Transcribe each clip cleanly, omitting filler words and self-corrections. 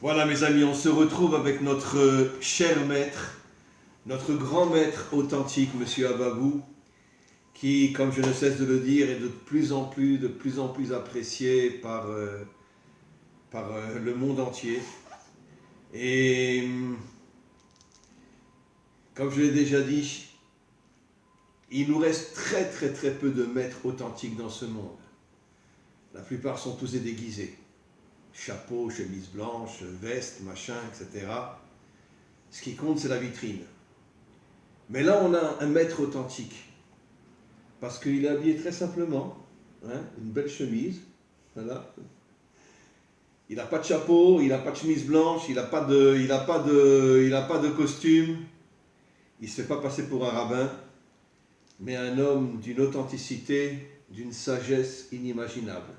Voilà mes amis, on se retrouve avec notre cher maître, notre grand maître authentique, Monsieur Ababou, qui, comme je ne cesse de le dire, est de plus en plus apprécié par le monde entier. Et comme je l'ai déjà dit, il nous reste très peu de maîtres authentiques dans ce monde. La plupart sont tous déguisés. Chapeau, chemise blanche, veste, machin, etc. Ce qui compte, c'est la vitrine. Mais là, on a un maître authentique. Parce qu'il est habillé très simplement. Hein, une belle chemise. Voilà. Il n'a pas de chapeau, il n'a pas de chemise blanche, il n'a pas de costume. Il ne se fait pas passer pour un rabbin. Mais un homme d'une authenticité, d'une sagesse inimaginable.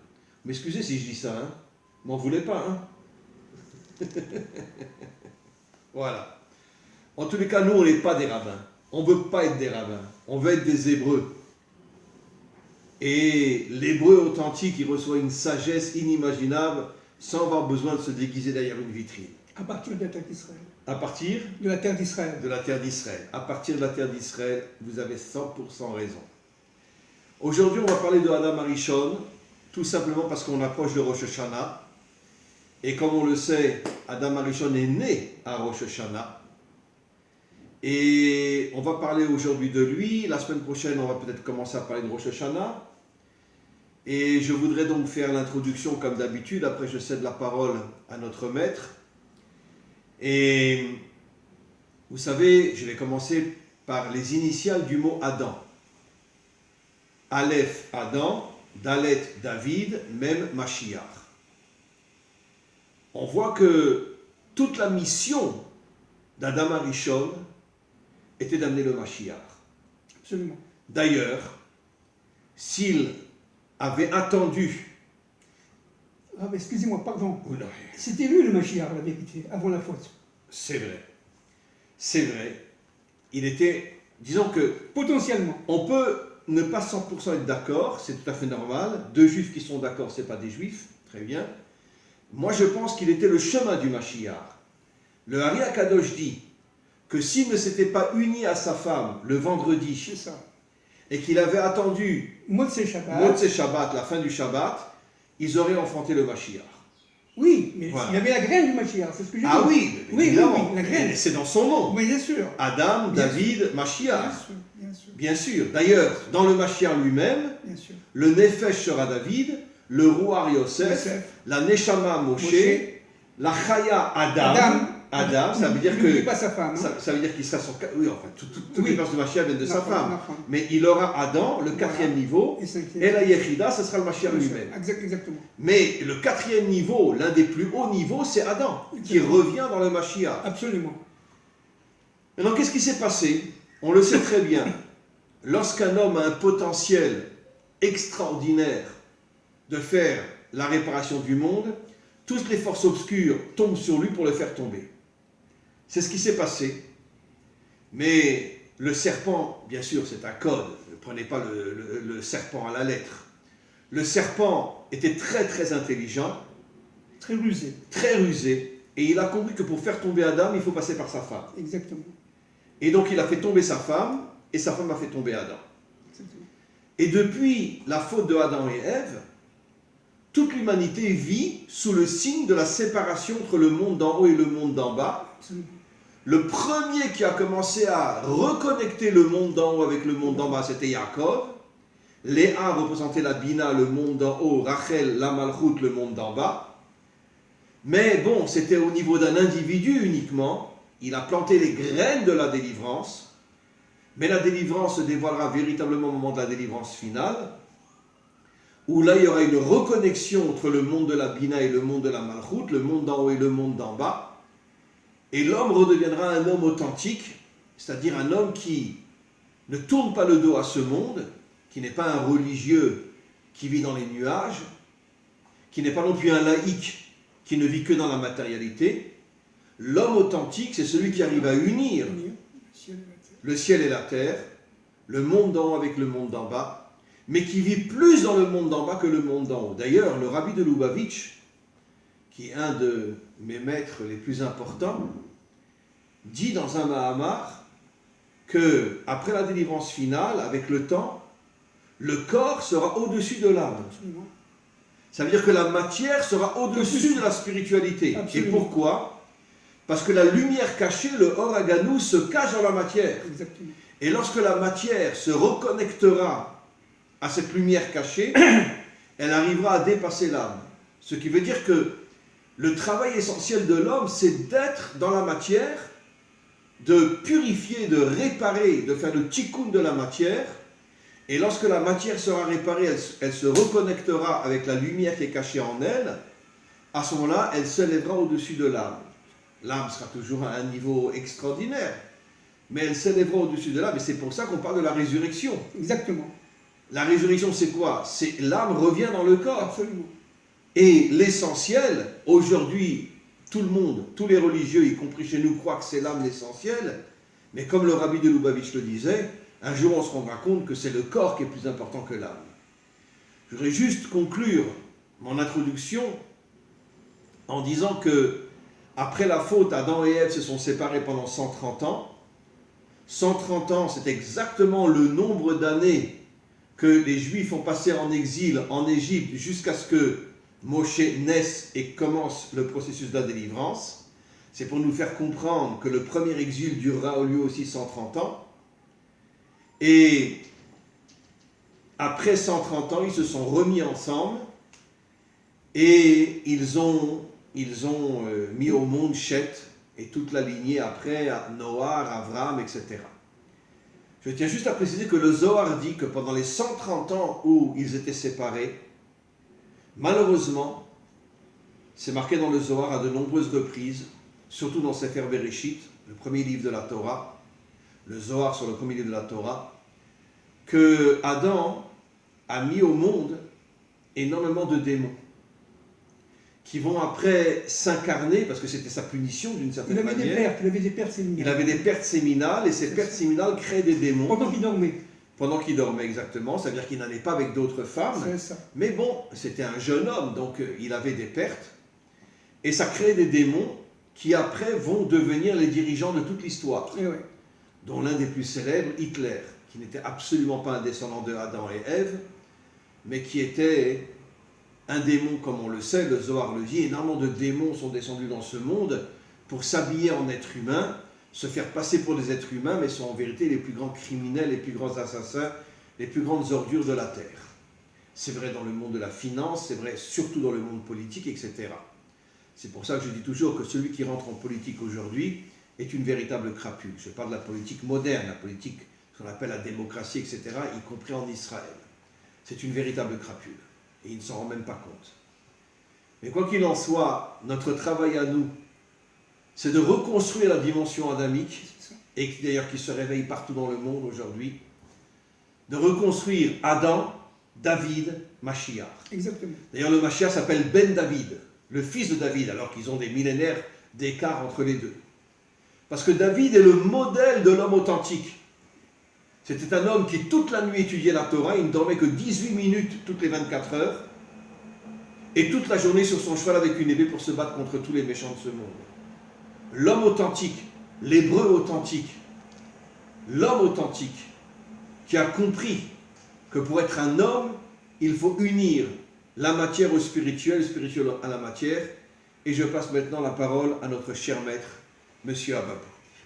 M'excusez si je dis ça, hein. M'en voulez pas, hein. Voilà. En tous les cas, nous, on n'est pas des rabbins. On ne veut pas être des rabbins. On veut être des Hébreux. Et l'Hébreu authentique, il reçoit une sagesse inimaginable sans avoir besoin de se déguiser derrière une vitrine. À partir de la terre d'Israël. À partir de la terre d'Israël. De la terre d'Israël. À partir de la terre d'Israël, vous avez 100% raison. Aujourd'hui, on va parler de Adam Arishon, tout simplement parce qu'on approche de Rosh Hashanah. Et comme on le sait, Adam Arishon est né à Rosh Hashanah. Et on va parler aujourd'hui de lui. La semaine prochaine, on va peut-être commencer à parler de Rosh Hashanah. Et je voudrais donc faire l'introduction comme d'habitude. Après, je cède la parole à notre maître. Et vous savez, je vais commencer par les initiales du mot Adam. Aleph, Adam, Dalet, David, Mem, Mashiach. On voit que toute la mission d'Adam Arishon était d'amener le Mashiach. Absolument. D'ailleurs, s'il avait attendu... Ah, mais excusez-moi, pardon. Oh non. C'était lui le Mashiach, la vérité, avant la faute. C'est vrai. C'est vrai. Il était... Disons que... Potentiellement. On peut ne pas 100% être d'accord, c'est tout à fait normal. Deux juifs qui sont d'accord, ce n'est pas des juifs. Très bien. Moi, je pense qu'il était le chemin du Mashiach. Le Hari HaKadosh dit que s'il ne s'était pas uni à sa femme le vendredi, C'est ça. et qu'il avait attendu Motzei Shabbat, la fin du Shabbat, ils auraient enfanté le Mashiach. Oui, mais Voilà. il y avait la graine du Mashiach, c'est ce que j'ai dit. Ah oui, oui, évidemment. oui, la graine. Et c'est dans son nom. Oui, bien sûr. Adam, Bien David, Mashiach. Bien sûr, bien sûr. Bien sûr. D'ailleurs, dans le Mashiach lui-même, Bien sûr. le Nefesh sera David, le Ruach Yosef, Yosef. la Neshama Moshe, la Chaya Adam, ça veut dire que... N'oublie pas sa femme. Hein. Ça veut dire qu'il sera son... Oui, enfin, toutes Oui. les personnes de Mashiach viennent de sa femme. La femme. Mais il aura Adam, le quatrième niveau, Et cinquième. et la Yechida, ce sera le Mashiach Bien sûr. lui-même. Exactement. Mais le quatrième niveau, l'un des plus hauts niveaux, c'est Adam, qui Exactement. revient dans le Mashiach. Absolument. Maintenant, qu'est-ce qui s'est passé? On le sait très bien. Lorsqu'un homme a un potentiel extraordinaire de faire la réparation du monde, toutes les forces obscures tombent sur lui pour le faire tomber. C'est ce qui s'est passé. Mais le serpent, bien sûr, c'est un code. Ne prenez pas le serpent à la lettre. Le serpent était très intelligent, Très rusé. très rusé, et il a compris que pour faire tomber Adam, il faut passer par sa femme. Exactement. Et donc il a fait tomber sa femme, et sa femme a fait tomber Adam. Exactement. Et depuis la faute de Adam et Ève, toute l'humanité vit sous le signe de la séparation entre le monde d'en haut et le monde d'en bas. Absolument. Le premier qui a commencé à reconnecter le monde d'en haut avec le monde d'en bas, c'était Yaakov. Léa représentait la Bina, le monde d'en haut, Rachel, la Malchut, le monde d'en bas. Mais bon, c'était au niveau d'un individu uniquement. Il a planté les graines de la délivrance. Mais la délivrance se dévoilera véritablement au moment de la délivrance finale, où là, il y aura une reconnexion entre le monde de la Bina et le monde de la Malchut, le monde d'en haut et le monde d'en bas. Et l'homme redeviendra un homme authentique, c'est-à-dire un homme qui ne tourne pas le dos à ce monde, qui n'est pas un religieux qui vit dans les nuages, qui n'est pas non plus un laïc qui ne vit que dans la matérialité. L'homme authentique, c'est celui qui arrive à unir le ciel et la terre, le monde d'en haut avec le monde d'en bas, mais qui vit plus dans le monde d'en bas que le monde d'en haut. D'ailleurs, le rabbi de Lubavitch, qui est un de mes maîtres les plus importants, dit dans un Mahamar que après la délivrance finale, avec le temps, le corps sera au-dessus de l'âme. Absolument. Ça veut dire que la matière sera au-dessus de la spiritualité. Absolument. Et pourquoi? Parce que la lumière cachée, le Or Aganou, se cache dans la matière. Exactement. Et lorsque la matière se reconnectera à cette lumière cachée, elle arrivera à dépasser l'âme. Ce qui veut dire que le travail essentiel de l'homme, c'est d'être dans la matière, de purifier, de réparer, de faire le tikkun de la matière. Et lorsque la matière sera réparée, elle se reconnectera avec la lumière qui est cachée en elle. À ce moment-là, elle s'élèvera au-dessus de l'âme. L'âme sera toujours à un niveau extraordinaire, mais elle s'élèvera au-dessus de l'âme. Et c'est pour ça qu'on parle de la résurrection. Exactement. La résurrection, c'est quoi? C'est l'âme revient dans le corps. Absolument. Et l'essentiel, aujourd'hui, tout le monde, tous les religieux, y compris chez nous, croient que c'est l'âme l'essentiel. Mais comme le rabbi de Lubavitch le disait, un jour on se rendra compte que c'est le corps qui est plus important que l'âme. Je voudrais juste conclure mon introduction en disant que, après la faute, Adam et Ève se sont séparés pendant 130 ans. 130 ans, c'est exactement le nombre d'années que les Juifs ont passé en exil en Égypte jusqu'à ce que Moshe naisse et commence le processus de la délivrance. C'est pour nous faire comprendre que le premier exil durera lui aussi 130 ans. Et après 130 ans, ils se sont remis ensemble et ils ont mis au monde Shet et toute la lignée après, Noah, Avram, etc. Je tiens juste à préciser que le Zohar dit que pendant les 130 ans où ils étaient séparés, malheureusement, c'est marqué dans le Zohar à de nombreuses reprises, surtout dans Sefer Bereshit, le premier livre de la Torah, le Zohar sur le premier livre de la Torah, que Adam a mis au monde énormément de démons qui vont après s'incarner, parce que c'était sa punition d'une certaine manière. Il avait des pertes séminales. Il avait des pertes séminales, et ces pertes séminales créaient des démons. Pendant qu'il dormait. Pendant qu'il dormait, exactement. C'est-à-dire qu'il n'allait pas avec d'autres femmes. C'est ça. Mais bon, c'était un jeune homme, donc il avait des pertes. Et ça crée des démons qui après vont devenir les dirigeants de toute l'histoire. Et ouais. Dont l'un des plus célèbres, Hitler, qui n'était absolument pas un descendant de Adam et Ève, mais qui était un démon, comme on le sait, le Zohar le dit. Énormément de démons sont descendus dans ce monde pour s'habiller en êtres humains, se faire passer pour des êtres humains, mais sont en vérité les plus grands criminels, les plus grands assassins, les plus grandes ordures de la terre. C'est vrai dans le monde de la finance, c'est vrai surtout dans le monde politique, etc. C'est pour ça que je dis toujours que celui qui rentre en politique aujourd'hui est une véritable crapule. Je parle de la politique moderne, la politique, ce qu'on appelle la démocratie, etc., y compris en Israël. C'est une véritable crapule. Et il ne s'en rend même pas compte. Mais quoi qu'il en soit, notre travail à nous, c'est de reconstruire la dimension adamique, et d'ailleurs qui se réveille partout dans le monde aujourd'hui, de reconstruire Adam, David, Mashiach. Exactement. D'ailleurs, le Mashiach s'appelle Ben David, le fils de David, alors qu'ils ont des millénaires d'écart entre les deux. Parce que David est le modèle de l'homme authentique. C'était un homme qui toute la nuit étudiait la Torah, il ne dormait que 18 minutes toutes les 24 heures, et toute la journée sur son cheval avec une épée pour se battre contre tous les méchants de ce monde. L'homme authentique, l'hébreu authentique, l'homme authentique, qui a compris que pour être un homme, il faut unir la matière au spirituel, le spirituel à la matière, et je passe maintenant la parole à notre cher maître, Monsieur Abab.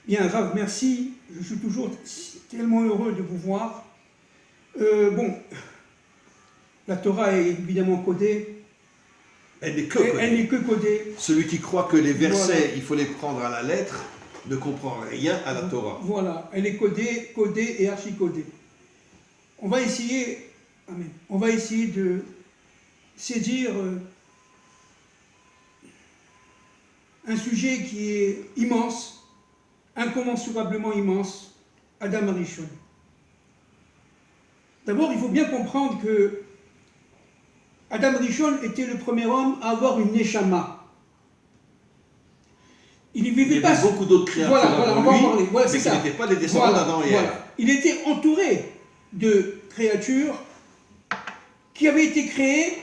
Bien, Rav, merci. Je suis toujours tellement heureux de vous voir. La Torah est évidemment codée. Elle n'est que codée. Elle n'est que codée. Celui qui croit que les versets, Voilà. il faut les prendre à la lettre, ne comprend rien à la Torah. Voilà, elle est codée et archi-codée. On va essayer de saisir un sujet qui est immense, incommensurablement immense, Adam Arishon. D'abord, il faut bien comprendre que Adam Arishon était le premier homme à avoir une neshama. Il y avait beaucoup d'autres créatures on va en parler. Voilà, mais c'est qui ça. n'étaient pas des descendants d'Adam et Ève. Il était entouré de créatures qui avaient été créées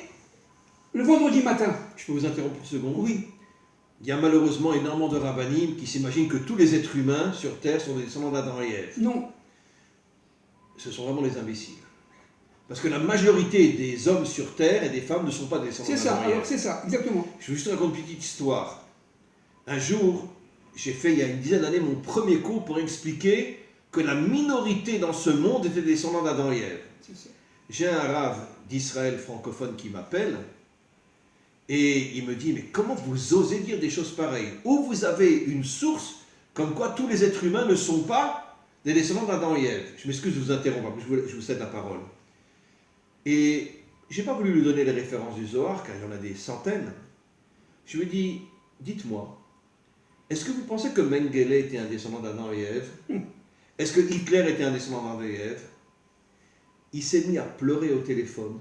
le vendredi matin. Je peux vous interrompre pour une seconde? Oui, Il y a malheureusement énormément de rabbinim qui s'imaginent que tous les êtres humains sur Terre sont des descendants d'Adam et Ève. non, Ce sont vraiment les imbéciles. Parce que la majorité des hommes sur Terre et des femmes ne sont pas des descendants c'est ça, d'Adam et alors Ève. c'est ça, exactement. Je vais juste raconter une petite histoire. Un jour, j'ai fait il y a une dizaine d'années mon premier cours pour expliquer que la minorité dans ce monde était descendant d'Adam et Ève. C'est ça. J'ai un rave d'Israël francophone qui m'appelle et il me dit « Mais comment vous osez dire des choses pareilles? Où vous avez une source comme quoi tous les êtres humains ne sont pas des descendants d'Adam et Ève ?» Je m'excuse de vous interrompre, je vous cède la parole. Et je n'ai pas voulu lui donner les références du Zohar, car il y en a des centaines. Je lui ai dit « Dites-moi, est-ce que vous pensez que Mengele était un descendant d'Adam et Ève? Est-ce que Hitler était un descendant d'Adam et Ève ?» Il s'est mis à pleurer au téléphone.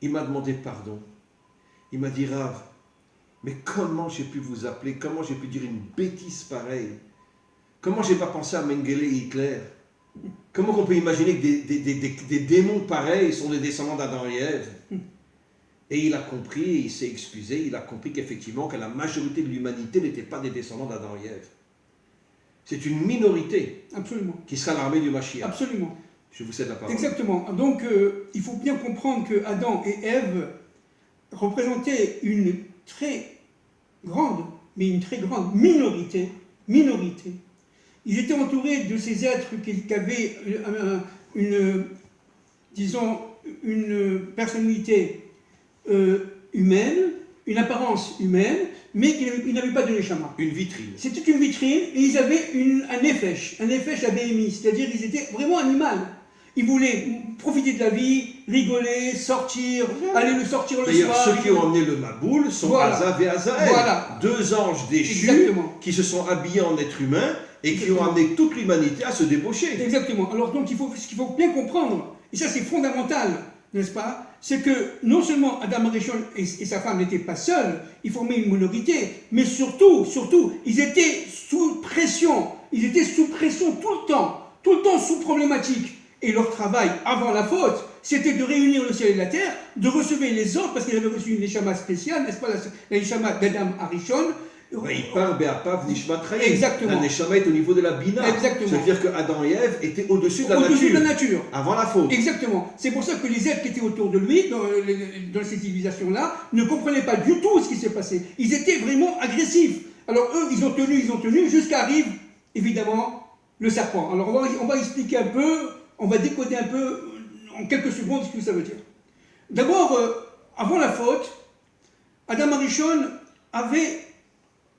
Il m'a demandé pardon. Il m'a dit, Rav, mais comment j'ai pu vous appeler? Comment j'ai pu dire une bêtise pareille? Comment j'ai pas pensé à Mengele et Hitler? Comment on peut imaginer que des démons pareils sont des descendants d'Adam et Ève? Et il a compris, il s'est excusé, il a compris qu'effectivement, que la majorité de l'humanité n'était pas des descendants d'Adam et Ève. C'est une minorité Absolument, qui sera l'armée du Mashiach. absolument. Je vous cède la parole. Exactement. Donc, il faut bien comprendre que Adam et Ève représentaient une très grande minorité. Ils étaient entourés de ces êtres qui avaient une personnalité humaine, une apparence humaine, mais qui n'avaient pas de neshama. Une vitrine. C'était une vitrine et ils avaient un nefesh abémi, c'est-à-dire qu'ils étaient vraiment animaux. Ils voulaient profiter de la vie, rigoler, sortir, aller le sortir le D'ailleurs, soir. ceux qui ont emmené le Maboul sont Voilà. Azav et Azaël, Voilà. deux anges déchus Exactement. qui se sont habillés en êtres humains et qui ont Exactement. amené toute l'humanité à se débaucher. Exactement. Alors donc ce qu'il faut bien comprendre, et ça c'est fondamental, n'est-ce pas, c'est que non seulement Adam Arishon et sa femme n'étaient pas seuls, ils formaient une minorité, mais surtout, ils étaient sous pression. Ils étaient sous pression tout le temps sous problématique. Et leur travail avant la faute, c'était de réunir le ciel et la terre, de recevoir les ordres, parce qu'ils avaient reçu une neshama spéciale, n'est-ce pas, la neshama d'Adam Arishon. Il parle Be'apav Nishmat Chaim. Exactement. La Neshama est au niveau de la Bina. Exactement. C'est-à-dire que Adam et Ève étaient au-dessus de la Au-dessus nature. de la nature. Avant la faute. Exactement. C'est pour ça que les êtres qui étaient autour de lui, dans ces civilisations-là, ne comprenaient pas du tout ce qui s'est passé. Ils étaient vraiment agressifs. Alors eux, ils ont tenu, jusqu'à arrive, évidemment, le serpent. Alors on va expliquer un peu, on va décoder un peu, en quelques secondes, ce que ça veut dire. D'abord, avant la faute, Adam Arishon avait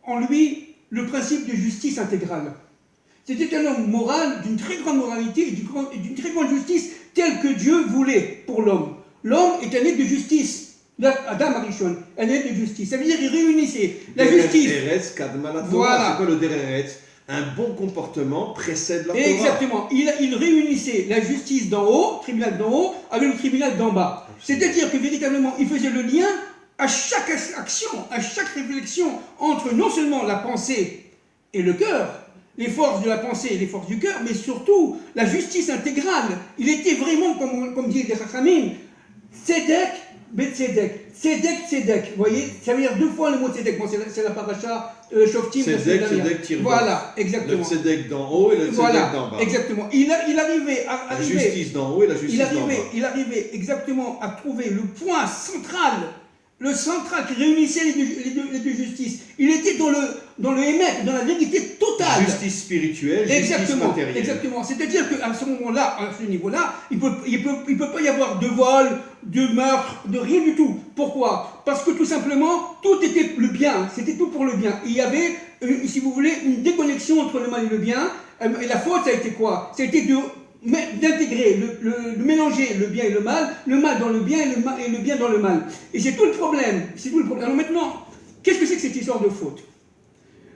en lui le principe de justice intégrale. C'était un homme moral, d'une très grande moralité et d'une très grande justice, telle que Dieu voulait pour l'homme. L'homme est un être de justice. Adam Arishon, un être de justice. Ça veut dire qu'il réunissait la justice. Eretz Kadma la Torah. Voilà. C'est quoi le Eretz? Un bon comportement précède la Torah. Exactement. Il réunissait la justice d'en haut, tribunal d'en haut, avec le tribunal d'en bas. C'est-à-dire que véritablement, il faisait le lien à chaque action, à chaque réflexion entre non seulement la pensée et le cœur, les forces de la pensée et les forces du cœur, mais surtout la justice intégrale. Il était vraiment, comme dit les Chachamim, Tzedek, Bet-Tzedek. Tzedek, vous voyez, ça veut dire deux fois le mot Tzedek. Bon, c'est la paracha Shoftim. Tzedek, Tirvot. Voilà, exactement. Le Tzedek d'en haut et le Tzedek d'en bas. Exactement. Il arrivait à... La justice d'en haut et la justice d'en bas. Il arrivait exactement à trouver le point central, qui réunissait les deux justices. Il était dans le émet, dans la vérité totale. Justice spirituelle, justice matérielle. Exactement. C'est-à-dire qu'à ce moment-là, à ce niveau-là, il peut pas y avoir de vol, de meurtre, de rien du tout. Pourquoi? Parce que tout simplement, tout était le bien. C'était tout pour le bien. Il y avait, si vous voulez, une déconnexion entre le mal et le bien. Et la faute, ça a été quoi? Ça a été d'intégrer, de mélanger le bien et le mal dans le bien et le bien dans le mal. Et c'est tout le problème. Alors maintenant, qu'est-ce que c'est que cette histoire de faute?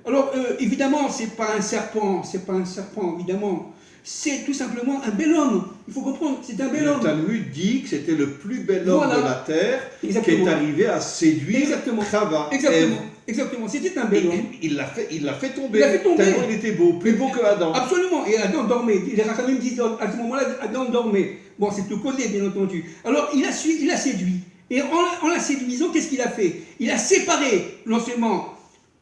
Alors, évidemment, c'est pas un serpent, évidemment. C'est tout simplement un bel homme. Il faut comprendre, c'est un bel homme. Le Talmud dit que c'était le plus bel homme de la terre qui est arrivé à séduire Chava. Exactement. C'était un bel homme. Il l'a fait tomber. Tellement il était beau, plus beau que Adam. Absolument. Et Adam dormait. Les Rachamim disent à ce moment-là, Adam dormait. Bon, c'est tout collé, bien entendu. Alors, il a séduit. Et en la séduisant, qu'est-ce qu'il a fait? Il a séparé non seulement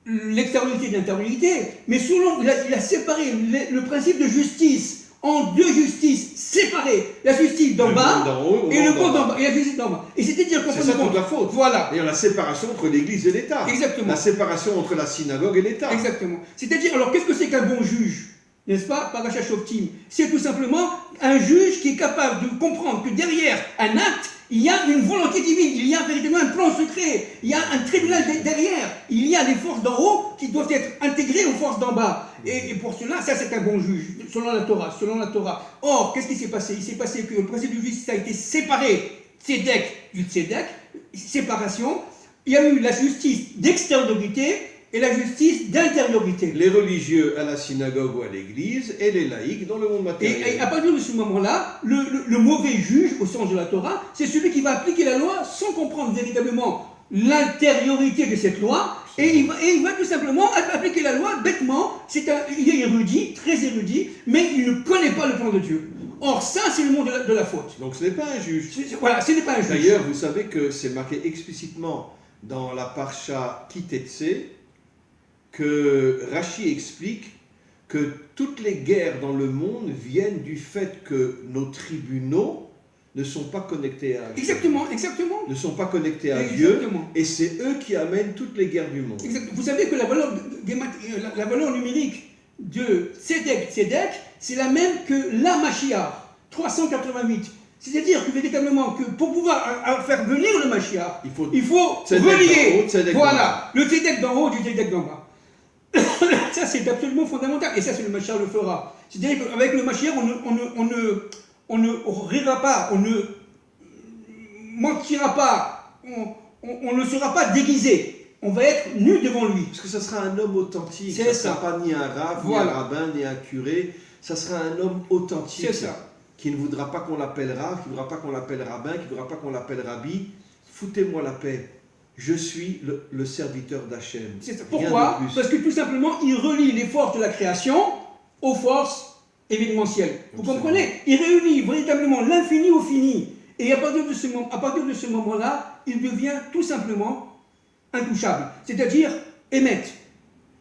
l'extériorité de l'intériorité, mais il a séparé le principe de justice en deux justices séparées. La justice d'en bas et le monde d'en bas. Et la justice d'en bas. Et c'est-à-dire c'est ça toute la faute. Voilà. D'ailleurs, la séparation entre l'Église et l'État. Exactement. La séparation entre la synagogue et l'État. Exactement. C'est-à-dire, alors qu'est-ce que c'est qu'un bon juge? N'est-ce pas? Parachat Shoftim. C'est tout simplement un juge qui est capable de comprendre que derrière un acte, il y a une volonté divine, il y a véritablement un plan secret, il y a un tribunal derrière, il y a les forces d'en haut qui doivent être intégrées aux forces d'en bas. Et pour cela, ça c'est un bon juge, selon la Torah, Or, qu'est-ce qui s'est passé? Il s'est passé que le principe de justice a été séparé, tzedek du tzedek, séparation. Il y a eu la justice d'extériorité et la justice d'intériorité. Les religieux à la synagogue ou à l'église et les laïcs dans le monde matériel. Et à partir de ce moment-là, le mauvais juge, au sens de la Torah, c'est celui qui va appliquer la loi sans comprendre véritablement l'intériorité de cette loi. Et il va tout simplement appliquer la loi bêtement. Il est érudit, très érudit, mais il ne connaît pas le plan de Dieu. Or, ça, c'est le monde de la faute. Donc ce n'est pas un juge. Voilà, ce n'est pas un juge. D'ailleurs, vous savez que c'est marqué explicitement dans la Parsha Kitetse que Rashi explique que toutes les guerres dans le monde viennent du fait que nos tribunaux ne sont pas connectés à Dieu. Exactement. Ne sont pas connectés à Dieu, et c'est eux qui amènent toutes les guerres du monde. Exactement. Vous savez que la valeur numérique de Tzedek, c'est la même que la Mashiach, 388. C'est-à-dire que véritablement, que pour pouvoir faire venir le Mashiach, il faut relier le Tzedek d'en haut du Tzedek d'en bas. Ça, c'est absolument fondamental. Et ça, c'est le Mashiach le fera. C'est-à-dire qu'avec le Mashiach, on ne rira pas, on ne mentira pas, on ne sera pas déguisé. On va être nu devant lui. Parce que ça sera un homme authentique. Ça ne sera pas ni un rave, ni un rabbin, ni un curé. Ça sera un homme authentique. C'est ça. Qui ne voudra pas qu'on l'appelle rave, qui ne voudra pas qu'on l'appelle rabbin, qui ne voudra pas qu'on l'appelle rabbi. Foutez-moi la paix. Je suis le serviteur d'Hachem. Pourquoi? Parce que tout simplement, il relie les forces de la création aux forces événementielles. Vous comprenez? Il réunit véritablement l'infini au fini. Et à partir de ce moment-là, il devient tout simplement intouchable. C'est-à-dire émettre.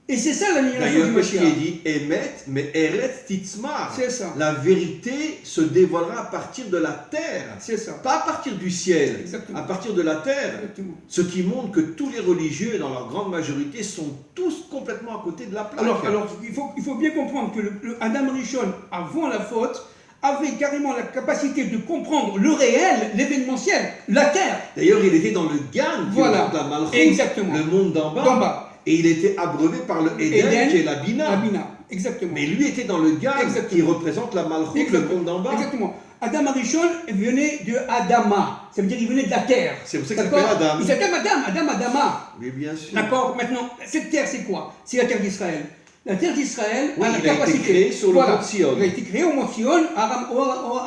Et c'est ça l'annihilation du Mashiach. D'ailleurs, qui est dit Emet, mais Eretz Titzmar. C'est ça. La vérité se dévoilera à partir de la terre. C'est ça. Pas à partir du ciel. Exactement. À partir de la terre. Exactement. Ce qui montre que tous les religieux, dans leur grande majorité, sont tous complètement à côté de la plaque. Alors il faut bien comprendre que le Adam Rishon, avant la faute, avait carrément la capacité de comprendre le réel, l'événementiel, la terre. D'ailleurs, il était dans le Gan, qui est le monde de la Malchut, le monde d'en bas. Et il était abreuvé par le Eden, qui est la Bina. La Bina, exactement. Mais lui était dans le Gan, qui représente la Malchut, le monde d'en bas. Exactement. Adam Arishon venait de Adama. Ça veut dire qu'il venait de la terre. C'est pour ça qu'il s'appelle Adam. Il s'appelle Adama. Mais bien sûr. D'accord. Maintenant, cette terre, c'est quoi? C'est la terre d'Israël. La terre d'Israël a la capacité. Il a été créé sur le mont Sion. Il a été créé au mont Sion, à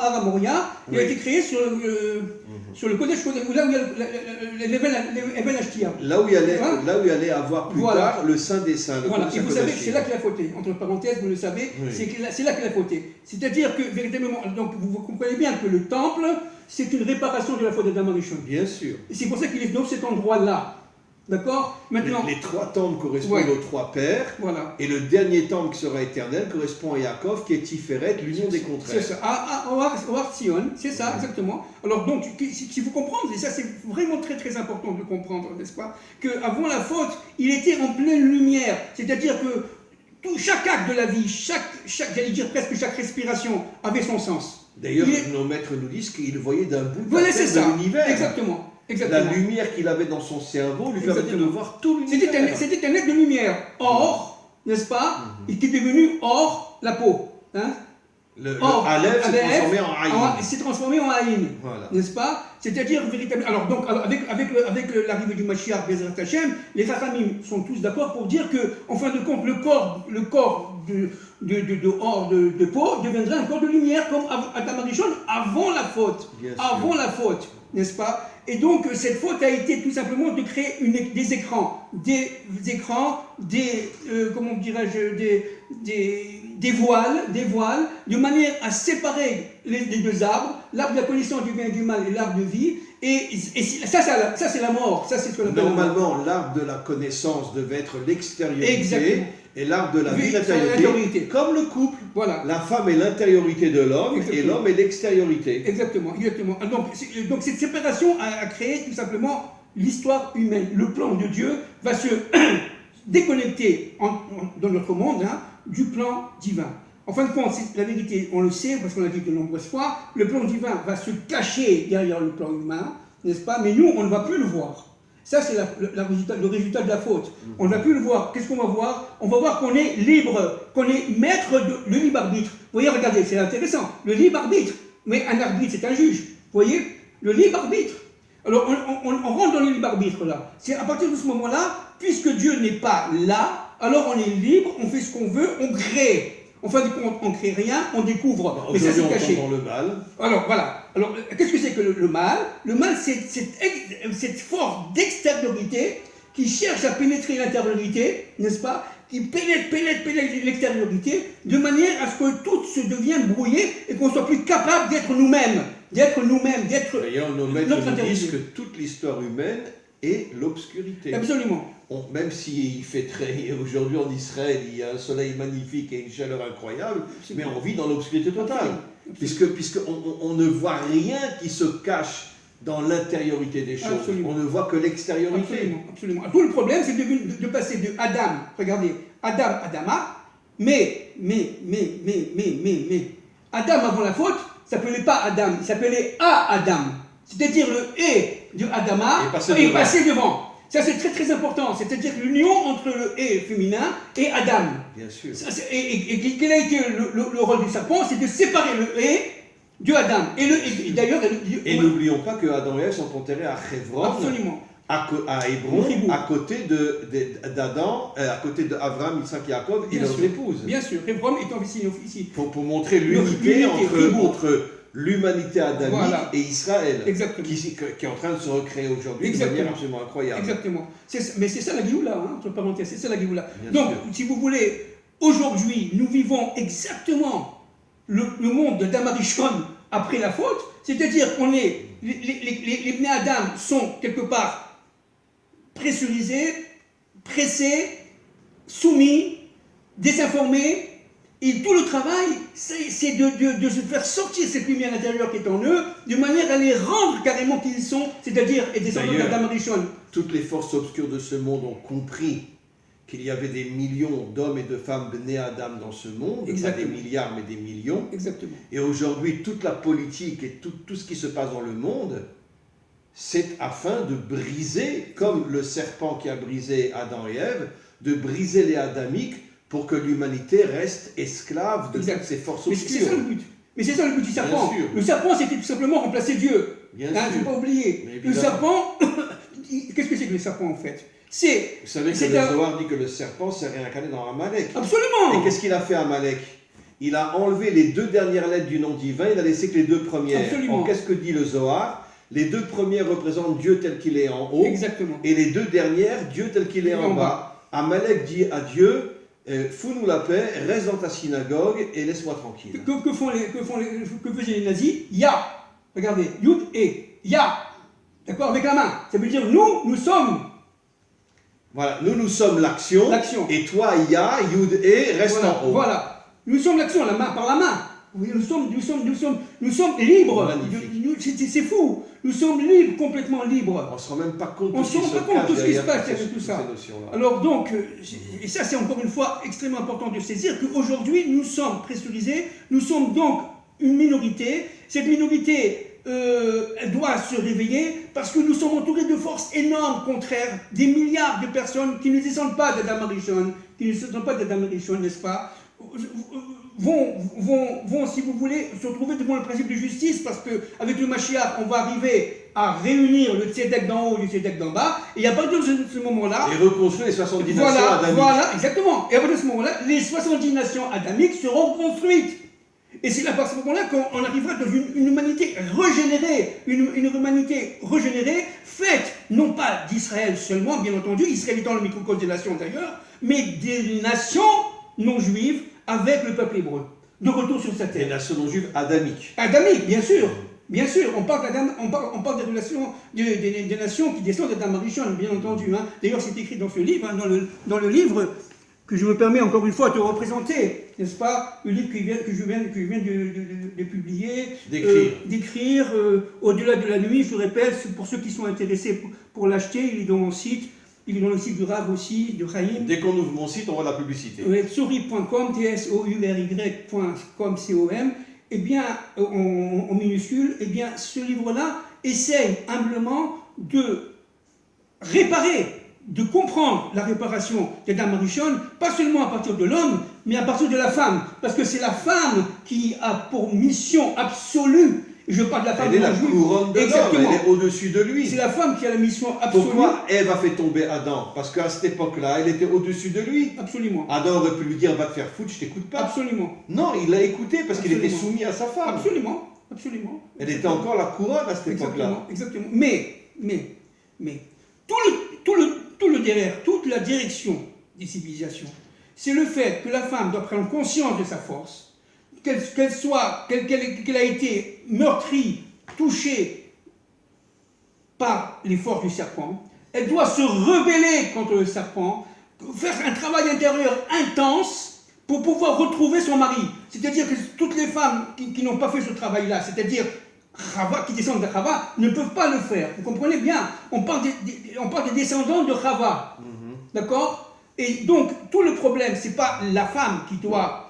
Aramoria. Il a été créé sur le Kodesh, là où il y a l'Evel Ashtia. Là où il allait avoir plus tard le Saint des Saints. Voilà. Et vous savez, c'est là qu'il a fauté. Entre parenthèses, vous le savez, c'est là qu'il a fauté. C'est-à-dire que, véritablement, donc vous comprenez bien que le temple, c'est une réparation de la faute d'Adam Arishon. Bien sûr. Et c'est pour ça qu'il est dans cet endroit-là. D'accord? Maintenant, les trois temples correspondent aux trois pères. Voilà. Et le dernier temple qui sera éternel correspond à Yaakov, qui est Tiferet, l'union des contraires. C'est ça. Au Har Sion, c'est ça, exactement. Alors donc, si vous comprenez, et ça c'est vraiment très très important de comprendre, n'est-ce pas? Qu'avant la faute, il était en pleine lumière. C'est-à-dire que chaque acte de la vie, j'allais dire presque chaque respiration, avait son sens. D'ailleurs, nos maîtres nous disent qu'il voyait d'un bout de l'univers. Exactement. La lumière qu'il avait dans son cerveau lui permettait de voir tout l'univers. C'était un être de lumière. Or, n'est-ce pas? Il était devenu hors la peau. Hein? Le Aleph s'est transformé en Aïn. S'est transformé en Aïn. Voilà. N'est-ce pas? C'est-à-dire véritablement. Alors, donc, avec l'arrivée du Mashiach, Bezrat Hashem, les Chachamim sont tous d'accord pour dire que, en fin de compte, le corps de peau deviendra un corps de lumière, comme Adam Arishon avant la faute. Avant la faute. N'est-ce pas? Et donc, cette faute a été tout simplement de créer des écrans, comment dirais-je, des voiles, de manière à séparer les deux arbres, l'arbre de la connaissance du bien et du mal et l'arbre de vie, ça c'est la mort. Ça, c'est ce qu'on appelle Normalement, l'arbre de la connaissance devait être l'extériorité. Exactement. Et l'arbre de la vie, C'est l'intériorité. l'intériorité. Comme le couple. Voilà. La femme est l'intériorité de l'homme et Exactement. l'homme est l'extériorité. Exactement, exactement. Donc cette séparation a créé tout simplement l'histoire humaine. Le plan de Dieu va se déconnecter dans notre monde du plan divin. En fin de compte, la vérité, on le sait, parce qu'on l'a dit de nombreuses fois, le plan divin va se cacher derrière le plan humain, n'est-ce pas? Mais nous, on ne va plus le voir. Ça, c'est le résultat de la faute. On ne va plus le voir. Qu'est-ce qu'on va voir? On va voir qu'on est libre, qu'on est maître de le libre arbitre. Vous voyez, regardez, c'est intéressant. Le libre arbitre. Mais un arbitre, c'est un juge. Vous voyez? Le libre arbitre. Alors, on rentre dans le libre arbitre là. C'est à partir de ce moment-là, puisque Dieu n'est pas là, alors on est libre, on fait ce qu'on veut, on crée. En fin de compte, on ne crée rien, on découvre. Mais ça, c'est caché. Dans le mal. Alors, voilà. Alors, qu'est-ce que c'est que le mal? Le mal, c'est cette force d'extériorité qui cherche à pénétrer l'intériorité, n'est-ce pas? Qui pénètre l'extériorité, de manière à ce que tout se devienne brouillé et qu'on ne soit plus capable d'être nous-mêmes. D'ailleurs, nos maîtres notre nous disent intériorité. que toute l'histoire humaine est l'obscurité. Absolument. Même s'il fait très... Aujourd'hui en Israël, il y a un soleil magnifique et une chaleur incroyable, mais on vit dans l'obscurité totale. Puisqu'on ne voit rien qui se cache dans l'intériorité des choses. Absolument. On ne voit que l'extériorité. Absolument, absolument. Tout le problème, c'est de passer de Adam, regardez, Adama, mais, Adam avant la faute, ça s'appelait pas Adam, il s'appelait Adam. C'est-à-dire le de Adama est passé devant. Ça, c'est très très important. C'est-à-dire l'union entre le féminin et Adam. Bien sûr. Et quel a été le rôle du serpent? C'est de séparer le de Adam. D'ailleurs, et n'oublions pas que Adam et Ève sont enterrés à Hebron. Absolument. À Hébron, à côté d'Adam, à côté d'Abraham, Isaac et Jacob et leurs épouses. Bien sûr, Hébron étant ici. Pour montrer l'unité entre l'humanité adamique et Israël, qui est en train de se recréer aujourd'hui de manière absolument incroyable. Exactement. Mais c'est ça la Géoula, entre parenthèses, c'est ça la Géoula. Donc, si vous voulez, aujourd'hui, nous vivons exactement le monde d'Adam Arishon après la faute, c'est-à-dire qu'on est, les Bnei Adam sont quelque part pressurisés, pressés, soumis, désinformés. Et tout le travail, c'est de se faire sortir cette lumière intérieure qui est en eux, de manière à les rendre carrément qui ils sont, c'est-à-dire et descendants d'Adam Arishon. Toutes les forces obscures de ce monde ont compris qu'il y avait des millions d'hommes et de femmes nés Adam dans ce monde, pas des milliards mais des millions. Exactement. Et aujourd'hui, toute la politique et tout ce qui se passe dans le monde, c'est afin de briser, comme le serpent qui a brisé Adam et Ève, de briser les adamiques pour que l'humanité reste esclave de toutes ces forces obscures. Mais c'est ça le but. Mais c'est ça le but du serpent. Le serpent, c'était tout simplement remplacer Dieu. Il ne faut pas oublier. Le serpent, qu'est-ce que c'est que le serpent en fait? Vous savez que le Zohar dit que le serpent s'est réincarné dans Amalek. Absolument. Et qu'est-ce qu'il a fait Amalek? Il a enlevé les 2 dernières lettres du nom divin, il a laissé que les 2 premières. Absolument. Qu'est-ce que dit le Zohar? Les 2 premières représentent Dieu tel qu'il est en haut. Exactement. Et les 2 dernières, Dieu tel qu'il est en bas. Amalek dit à Dieu, fous-nous la paix, reste dans ta synagogue et laisse-moi tranquille. Que faisaient les nazis? Ya. Regardez, Yud et Ya. D'accord? Avec la main. Ça veut dire nous sommes. Voilà, nous sommes l'action. Et toi, Ya, Yud et, reste en haut. Voilà. Nous sommes l'action, par la main. Oui, nous sommes libres. C'est fou. Nous sommes libres, complètement libres. On ne se rend même pas compte de tout ce qui se passe avec tout ça. Alors donc, et ça c'est encore une fois extrêmement important de saisir qu'aujourd'hui nous sommes pressurisés, nous sommes donc une minorité. Cette minorité, elle doit se réveiller parce que nous sommes entourés de forces énormes contraires, des milliards de personnes qui ne descendent pas d'Adam Arishon, n'est-ce pas, vont, si vous voulez, se retrouver devant le principe de justice parce qu'avec le Mashiach, on va arriver à réunir le Tzedek d'en haut et le Tzedek d'en bas, et à partir de ce moment-là... Et reconstruire les 70 nations adamiques. Voilà, exactement. Et à partir de ce moment-là, les 70 nations adamiques seront construites. Et c'est là, à ce moment-là, qu'on arrivera dans une humanité régénérée, une humanité régénérée, faite, non pas d'Israël seulement, bien entendu, Israël étant le microcosme des nations d'ailleurs, mais des nations non juives avec le peuple hébreu, de retour sur sa terre. Les nations non juives adamiques. Adamiques, bien sûr. Bien sûr, on parle des relations des nations qui descendent d'Adam Arishon, bien entendu. Hein. D'ailleurs, c'est écrit dans ce livre, hein, dans le livre que je me permets encore une fois de représenter, n'est-ce pas, le livre que je viens de publier, d'écrire, au-delà de la nuit, je répète, pour ceux qui sont intéressés pour l'acheter, il est dans mon site. Il est dans le site du Rav aussi, de Chaim. Dès qu'on ouvre mon site, on voit la publicité. Tsuri.com, tsoury.com, com. Eh bien, en minuscule, eh bien, ce livre-là essaye humblement de réparer, de comprendre la réparation d'Adam Arishon, pas seulement à partir de l'homme, mais à partir de la femme. Parce que c'est la femme qui a pour mission absolue. Je parle de la femme. Elle est la couronne de l'homme, elle est au-dessus de lui. C'est la femme qui a la mission absolue. Pourquoi Ève a fait tomber Adam? Parce qu'à cette époque-là, elle était au-dessus de lui. Absolument. Adam aurait pu lui dire, va te faire foutre, je t'écoute pas. Absolument. Non, il l'a écouté parce qu'il était soumis à sa femme. Absolument. Absolument. Elle était encore la couronne à cette époque-là. Exactement. Mais, tout le derrière, toute la direction des civilisations, c'est le fait que la femme doit prendre conscience de sa force, qu'elle a été meurtrie, touchée par les forces du serpent, elle doit se rebeller contre le serpent, faire un travail intérieur intense pour pouvoir retrouver son mari. C'est-à-dire que toutes les femmes qui n'ont pas fait ce travail-là, c'est-à-dire Chava, qui descendent de Chava, ne peuvent pas le faire. Vous comprenez bien? On parle des descendants de Chava. D'accord? Et donc, tout le problème, c'est pas la femme qui doit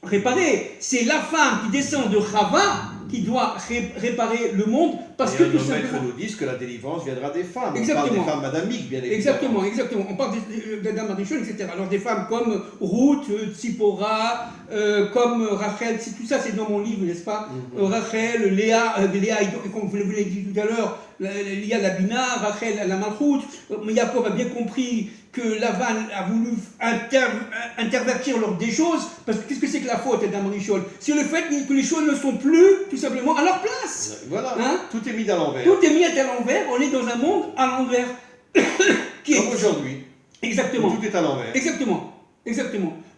réparer, c'est la femme qui descend de Chava qui doit réparer le monde, parce que tout simplement... Nos maîtres nous disent que la délivrance viendra des femmes. Exactement. On parle des femmes adamiques, bien évidemment. Exactement. On parle d'Adam Arishon, etc. Alors des femmes comme Ruth, Tzipora, comme Rachel, tout ça c'est dans mon livre, n'est-ce pas? Rachel, Léa, comme vous l'avez dit tout à l'heure, Léa la Bina, Rachel la Malchut. Jacob a bien compris que Lavan a voulu intervertir l'ordre des choses, parce que qu'est-ce que c'est que la faute d'Adam Arishon? C'est le fait que les choses ne sont plus tout simplement à leur place. Voilà, hein? Tout est mis à l'envers. Tout est mis à l'envers, on est dans un monde à l'envers. Comme aujourd'hui. Exactement. Tout est à l'envers. Exactement.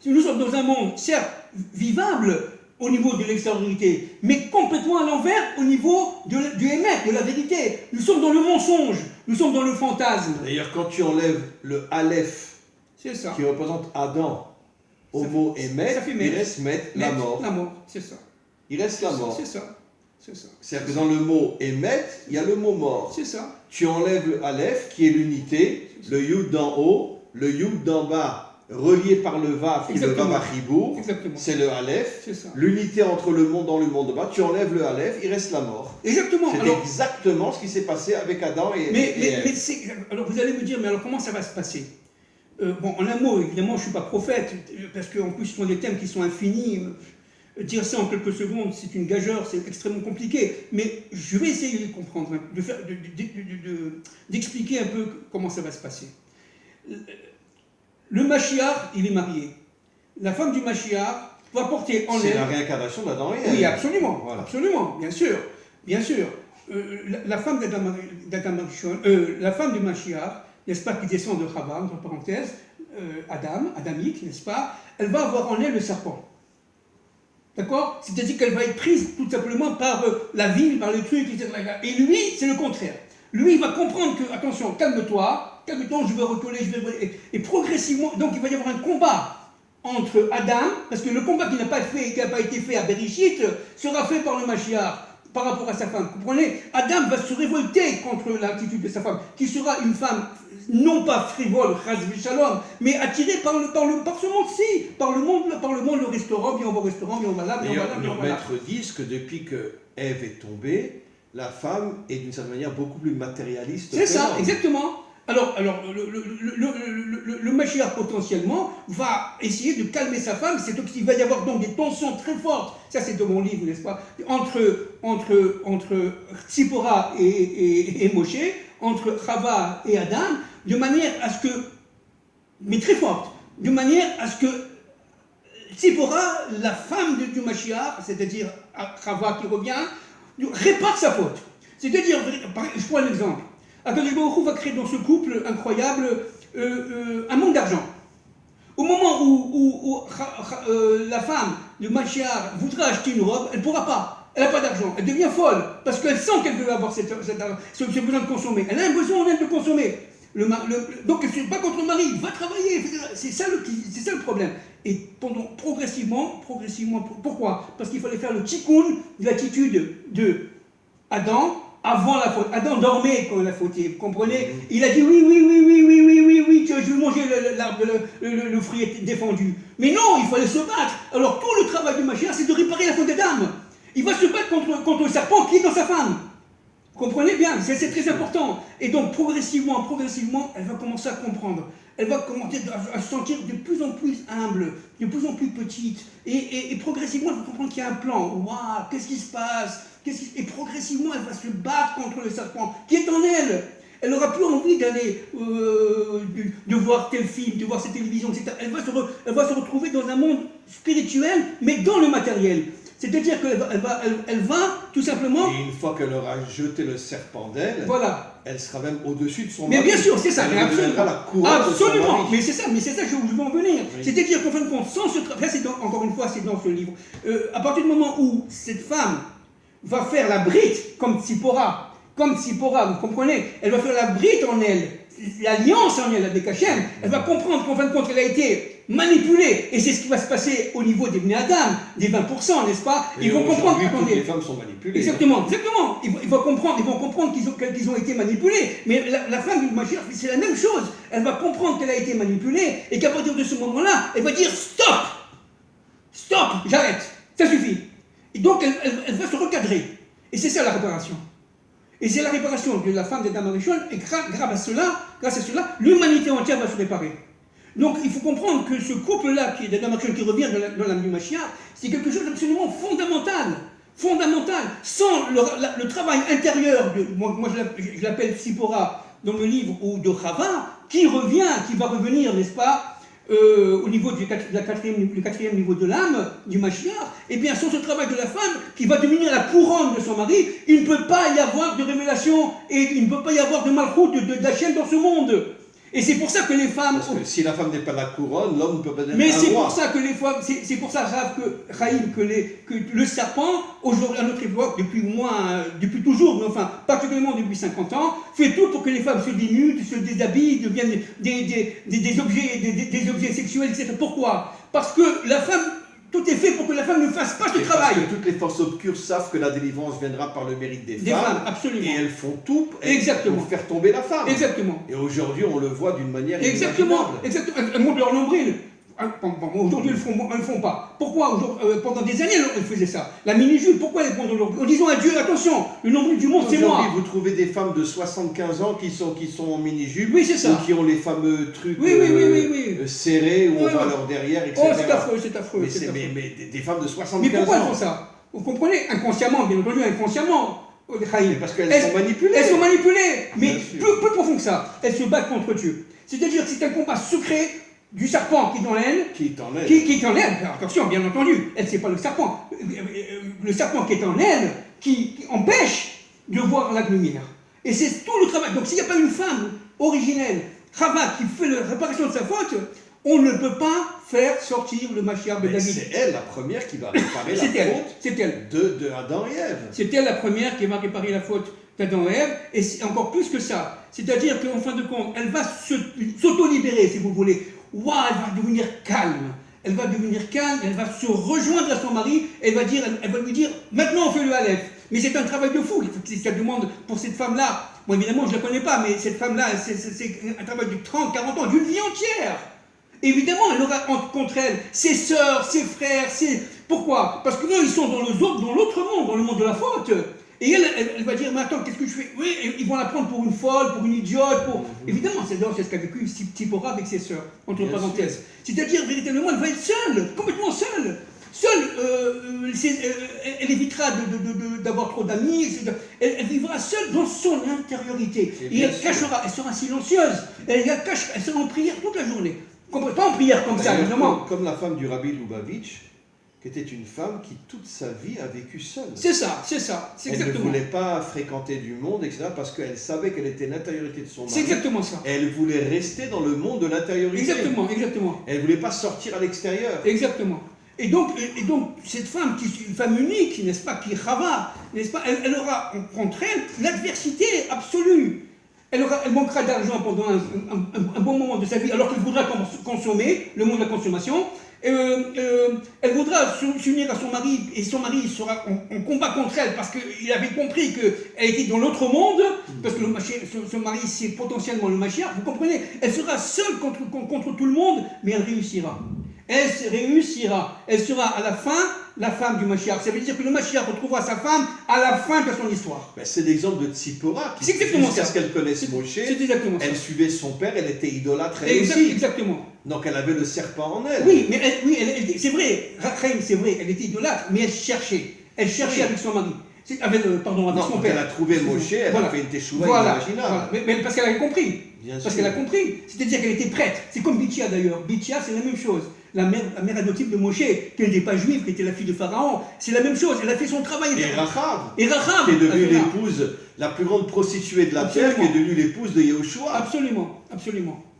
Nous sommes dans un monde, certes, vivable au niveau de l'extériorité, mais complètement à l'envers au niveau du émet, de la vérité. Nous sommes dans le mensonge, nous sommes dans le fantasme. D'ailleurs, quand tu enlèves le Aleph, c'est ça, qui représente Adam, au mot émet, il reste la mort. La mort, c'est ça. Il reste la mort. C'est ça. C'est-à-dire que dans le mot émet, il y a le mot mort. C'est ça. Tu enlèves le Aleph, qui est l'unité, le Yud d'en haut, le Yud d'en bas, relié par le Vav, qui est le Vav à Chibour, c'est le Aleph. L'unité entre le monde dans le monde de bas, tu enlèves le Aleph, il reste la mort. Exactement. C'est exactement ce qui s'est passé avec Adam et Ève. Alors vous allez me dire, mais alors comment ça va se passer? Bon, en un mot, évidemment, je ne suis pas prophète, parce qu'en plus, ce sont des thèmes qui sont infinis. Dire ça en quelques secondes, c'est une gageure, c'est extrêmement compliqué. Mais je vais essayer de comprendre, d'expliquer un peu comment ça va se passer. Le Mashiach, il est marié. La femme du Mashiach va porter en elle... C'est la réincarnation d'Adam et Ève. Oui, absolument. Voilà. Absolument, bien sûr. La femme la femme du Mashiach, n'est-ce pas, qui descend de Chava, entre parenthèses, adamique, n'est-ce pas, elle va avoir en elle le serpent. D'accord? C'est-à-dire qu'elle va être prise tout simplement par la ville, par le truc, etc. Et lui, c'est le contraire. Lui, il va comprendre que, attention, calme-toi, je vais recoller, et progressivement, donc il va y avoir un combat entre Adam, parce que le combat qui n'a pas été fait à Bereshit sera fait par le Mashiach par rapport à sa femme. Vous comprenez? Adam va se révolter contre l'attitude de sa femme, qui sera une femme non pas frivole, shalom, mais attirée par ce monde-ci, par le monde, le restaurant, bien on va au restaurant, bien on va là, bien on va là, bien on va là. Nos maîtres disent que depuis que Ève est tombée, la femme est d'une certaine manière beaucoup plus matérialiste. C'est ça, exactement. Alors le Mashiach potentiellement va essayer de calmer sa femme. Il va y avoir donc des tensions très fortes. Ça c'est dans mon livre, n'est-ce pas? Entre Tzipora et Moshe, entre Chava et Adam, de manière à ce que, mais très forte, de manière à ce que Tzipora, la femme du Mashiach, c'est-à-dire Chava qui revient, répare sa faute. C'est-à-dire, je prends un exemple. Akadosh Baruch Hu va créer dans ce couple incroyable un manque d'argent. Au moment où la femme de Mashiach voudra acheter une robe, elle ne pourra pas. elle n'a pas d'argent, elle devient folle, parce qu'elle sent qu'elle veut avoir ce besoin de consommer. Elle a un besoin en elle de consommer. Donc elle ne se bat contre le mari, il va travailler, c'est ça le problème. Et progressivement, pourquoi? Parce qu'il fallait faire le tikkun de l'attitude de Adam avant la faute. Adam dormait quand il a fauté, vous comprenez? Il a dit oui, je vais manger le fruit est défendu. Mais non, il fallait se battre. Alors tout le travail du Mashiach, c'est de réparer la faute d'Adam. Il va se battre contre le serpent qui est dans sa femme. Vous comprenez bien, c'est très important. Et donc progressivement, elle va commencer à comprendre. Elle va commencer à se sentir de plus en plus humble, de plus en plus petite. Et progressivement, elle va comprendre qu'il y a un plan. Waouh, qu'est-ce qui se passe? Et progressivement, elle va se battre contre le serpent qui est en elle. Elle n'aura plus envie d'aller de voir tel film, de voir cette télévision, etc. Elle va se retrouver dans un monde spirituel, mais dans le matériel. C'est-à-dire qu'elle va tout simplement... Et une fois qu'elle aura jeté le serpent d'elle, voilà. Elle sera même au-dessus de son mari. Mais bien sûr, c'est ça. Elle deviendra la couronne de son mari. Mais c'est ça que je veux en venir. Oui. C'est-à-dire qu'en fin de compte, sans ce travail, encore une fois, c'est dans ce livre, à partir du moment où cette femme va faire la brite, comme Tzipora, vous comprenez, elle va faire la brite en elle, l'alliance en elle avec Hachem, elle va comprendre qu'en fin de compte, elle a été manipulée. Et c'est ce qui va se passer au niveau des Bnei Adam, des 20%, n'est-ce pas? Ils vont comprendre que toutes les femmes sont manipulées. Exactement. Ils vont comprendre qu'ils ont été manipulés. Mais la femme du Mashiach, c'est la même chose. Elle va comprendre qu'elle a été manipulée et qu'à partir de ce moment-là, elle va dire stop, j'arrête, ça suffit. Et donc elle va se recadrer. Et c'est ça la réparation. Et c'est la réparation de la femme d'Adam Arishon, et grâce à cela, l'humanité entière va se réparer. Donc il faut comprendre que ce couple-là, qui est d'Adam Arishon, qui revient dans l'âme du Mashiach, c'est quelque chose d'absolument fondamental. Sans le travail intérieur, moi je l'appelle Tzipora dans le livre, ou de Chava, qui va revenir, n'est-ce pas, au niveau du quatrième niveau de l'âme, du Mashiach, et bien sans ce travail de la femme, qui va devenir la couronne de son mari, il ne peut pas y avoir de révélation, et il ne peut pas y avoir de malchoute, d'Hachem dans ce monde. Et c'est pour ça que les femmes... Parce que si la femme n'est pas la couronne, l'homme ne peut pas être un roi. Mais c'est pour ça que les femmes... C'est pour ça, Chaim, que le serpent, aujourd'hui, à notre époque, depuis toujours, mais enfin, particulièrement depuis 50 ans, fait tout pour que les femmes se dénudent, se déshabillent, deviennent des objets sexuels, etc. Pourquoi? Parce que la femme... Tout est fait pour que la femme ne fasse pas ce travail. Parce que toutes les forces obscures savent que la délivrance viendra par le mérite des femmes. Absolument. Et elles font tout pour faire tomber la femme. Exactement. Et aujourd'hui, on le voit d'une manière Exactement. Elles montrent leur nombril. Aujourd'hui, elles ne font pas. Pourquoi pendant des années, elles faisaient ça. La mini-jupe, pourquoi elles montrent leur nombril? En disant à Dieu, attention, le nombril du monde, c'est moi. Aujourd'hui, vous trouvez des femmes de 75 ans qui sont en mini-jupe. Oui, c'est ça. Ou qui ont les fameux trucs serrés où on voit leur derrière, etc. Oh, c'est affreux. Mais des femmes de 75 ans. Mais pourquoi elles font ça? Vous comprenez? Inconsciemment, bien entendu, inconsciemment. Parce qu'elles sont manipulées. Elles sont manipulées. Mais plus profond que ça. Elles se battent contre Dieu. C'est-à-dire que c'est un combat secret du serpent qui est dans elle. Qui est en elle. Attention, bien entendu, elle, c'est pas le serpent. Le serpent qui est en elle, qui empêche de voir la lumière. Et c'est tout le travail. Donc s'il n'y a pas une femme originelle, Chava, qui fait la réparation de sa faute, on ne peut pas faire sortir le Mashiach de David. C'est elle la première qui va réparer la faute de Adam et Ève. C'est elle la première qui va réparer la faute d'Adam et Ève, et c'est encore plus que ça. C'est-à-dire qu'en fin de compte, elle va s'auto-libérer, si vous voulez. Waouh, elle va devenir calme. Elle va se rejoindre à son mari, elle va lui dire, maintenant on fait le Aleph. Mais c'est un travail de fou, ça demande pour cette femme-là. Moi évidemment je ne la connais pas, mais cette femme-là, c'est un travail de 30, 40 ans, d'une vie entière. Évidemment, elle aura contre elle ses sœurs, ses frères, Pourquoi? Parce que eux, ils sont dans l'autre monde, dans le monde de la faute. Et elle va dire, mais attends, qu'est-ce que je fais? Oui, ils vont la prendre pour une folle, pour une idiote, Évidemment, c'est ce qu'a vécu Tzipora avec ses sœurs, entre parenthèses. C'est-à-dire, véritablement, elle va être seule, complètement seule. Elle évitera d'avoir trop d'amis, elle vivra seule dans son intériorité. Et elle cachera, elle sera silencieuse, elle sera en prière toute la journée. Pas en prière comme ça, évidemment. Comme la femme du Rabbi Lubavitch, qui était une femme qui toute sa vie a vécu seule. C'est ça, c'est exactement. Elle ne voulait pas fréquenter du monde, etc., parce qu'elle savait qu'elle était l'intériorité de son mari. C'est exactement ça. Elle voulait rester dans le monde de l'intériorité. Exactement. Elle ne voulait pas sortir à l'extérieur. Exactement. donc cette femme, une femme unique, n'est-ce pas, qui est Chava, n'est-ce pas, elle aura contre elle l'adversité absolue. Elle manquera d'argent pendant un bon moment de sa vie, alors qu'elle voudra consommer, le monde de la consommation. Elle voudra s'unir à son mari, et son mari sera en combat contre elle, parce qu'il avait compris qu'elle était dans l'autre monde, parce que son mari c'est potentiellement le Mashiach, vous comprenez. Elle sera seule contre tout le monde, mais elle réussira. Elle sera à la fin la femme du Mashiach. Ça veut dire que le Mashiach retrouvera sa femme à la fin de son histoire. Ben, c'est l'exemple de Tzipora, qui jusqu'à ce qu'elle connaisse Moshe, elle suivait son père, elle était idolâtre elle aussi. Exactement. Donc elle avait le serpent en elle. Oui, mais c'est vrai, Rachel, c'est vrai, elle était idolâtre, mais elle cherchait. Elle cherchait avec son mari. Avec son père. Elle a trouvé Moshe, elle a fait une teshuva inimaginable. Mais parce qu'elle avait compris. Parce qu'elle a compris. C'est-à-dire qu'elle était prête. C'est comme Bitia d'ailleurs. Bitia, c'est la même chose. La mère adoptive de Moshe, qui n'était pas juive, qui était la fille de Pharaon, c'est la même chose. Elle a fait son travail. Et Rachav, qui est devenue l'épouse, la plus grande prostituée de la terre, qui est devenue l'épouse de Yehoshua. Absolument.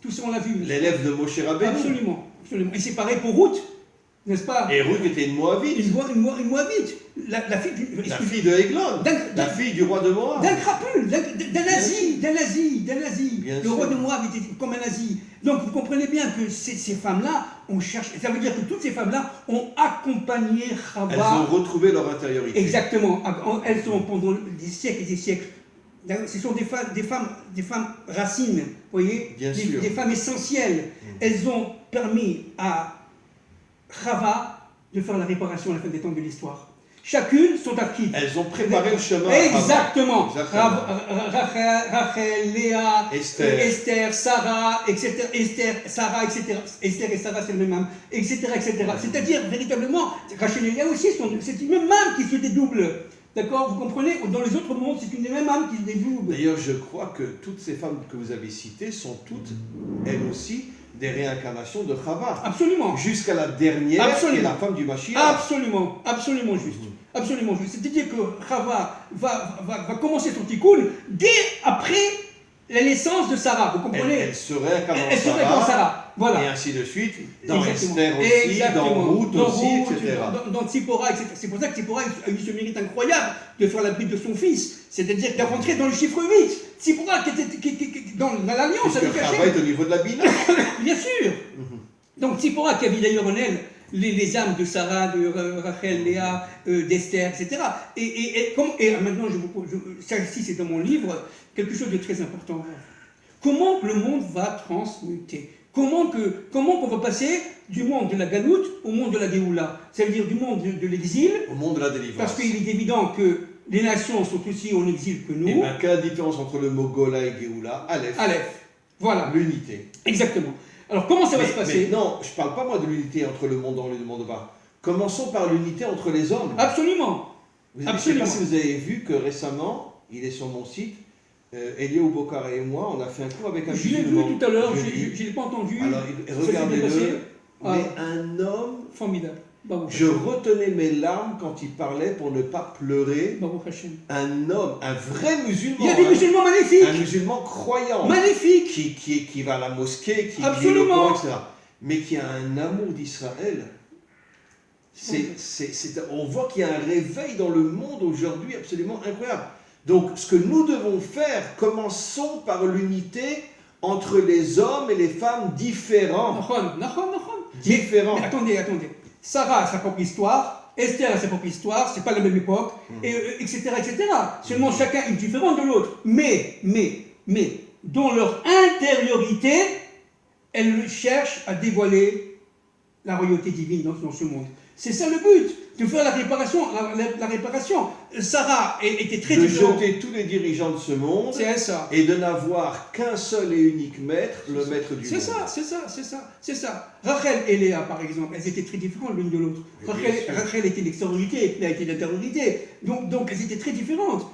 Tout ça, on l'a vu. L'élève de Moshe Rabbeinu. Absolument. Et c'est pareil pour Ruth, n'est-ce pas? Et Ruth était une Moabite. Une Moabite. La fille de Eglon. La fille du roi de Moab. D'un crapule, d'un nazi. Le roi de Moab était comme un nazi. Donc vous comprenez bien que ces femmes-là, on cherche. Ça veut dire que toutes ces femmes-là ont accompagné Chava. Elles ont retrouvé leur intériorité. Exactement. Elles sont pendant des siècles et des siècles. Ce sont des femmes racines, vous voyez, des femmes essentielles. Elles ont permis à Chava de faire la réparation à la fin des temps de l'histoire. Chacune son acquis. Elles ont préparé le chemin. Exactement. Rachel, Léa, Esther, Sarah, etc. Esther et Sarah, c'est le même âme, etc. C'est-à-dire, véritablement, Rachel et Léa aussi, c'est une même âme qui se dédouble. D'accord, vous comprenez? Dans les autres mondes, c'est une des mêmes âmes qui se dédouble. D'ailleurs, je crois que toutes ces femmes que vous avez citées sont toutes, elles aussi, des réincarnations de Chava. Absolument. Jusqu'à la dernière, qui est la femme du Mashiach. Absolument juste. Absolument juste. C'est-à-dire que Chava va commencer son tikkun dès après la naissance de Sarah. Vous comprenez? Elle se réincarne en Sarah. Voilà. Et ainsi de suite. Dans Esther aussi, dans Ruth aussi, etc. Dans Tzipora, etc. C'est pour ça que Tzipora a eu ce mérite incroyable de faire la bride de son fils. C'est-à-dire qu'elle rentrait dans le chiffre 8. Tzipora qui était dans l'alliance avec Hachem. Chava est au niveau de la Bina. Bien sûr. Donc Tzipora qui avait d'ailleurs en elle les âmes de Sarah, de Rachel, Léa, d'Esther, etc. Et maintenant, celle-ci c'est dans mon livre, quelque chose de très important. Comment le monde va transmuter? Comment qu'on va passer du monde de la Galoute au monde de la Géoula? Ça veut dire du monde de l'exil au monde de la délivrance. Parce qu'il est évident que les nations sont aussi en exil que nous. Et bien, quelle est la différence entre le mot Gola et Géoula? Aleph. Voilà. L'unité. Exactement. Alors comment ça va se passer? Mais non, je ne parle pas moi de l'unité entre le monde en haut et le monde en bas. Commençons par l'unité entre les hommes. Absolument. Je ne sais pas si vous avez vu que récemment, il est sur mon site, Eliaou Bokara et moi, on a fait un cours avec un musulman. Je l'ai vu tout à l'heure, je ne l'ai pas entendu. Alors regardez-le, mais un homme formidable. Je retenais mes larmes quand il parlait pour ne pas pleurer. Un homme, un vrai musulman. Il y a des musulmans magnifiques. Un musulman croyant. Magnifique. Qui va à la mosquée, qui lit le Coran, etc. Mais qui a un amour d'Israël. On voit qu'il y a un réveil dans le monde aujourd'hui absolument incroyable. Donc, ce que nous devons faire, commençons par l'unité entre les hommes et les femmes différents. Différents. Mais attendez. Sarah a sa propre histoire, Esther a sa propre histoire, c'est pas la même époque, etc. Seulement chacun est différent de l'autre. Mais, dans leur intériorité, elles cherchent à dévoiler la royauté divine dans ce monde. C'est ça le but, de faire la réparation. Sarah était très différente. De jeter tous les dirigeants de ce monde et de n'avoir qu'un seul et unique maître, le maître du monde. C'est ça. Rachel et Léa, par exemple, elles étaient très différentes l'une de l'autre. Rachel était l'extériorité, Léa était l'intériorité. Donc elles étaient très différentes.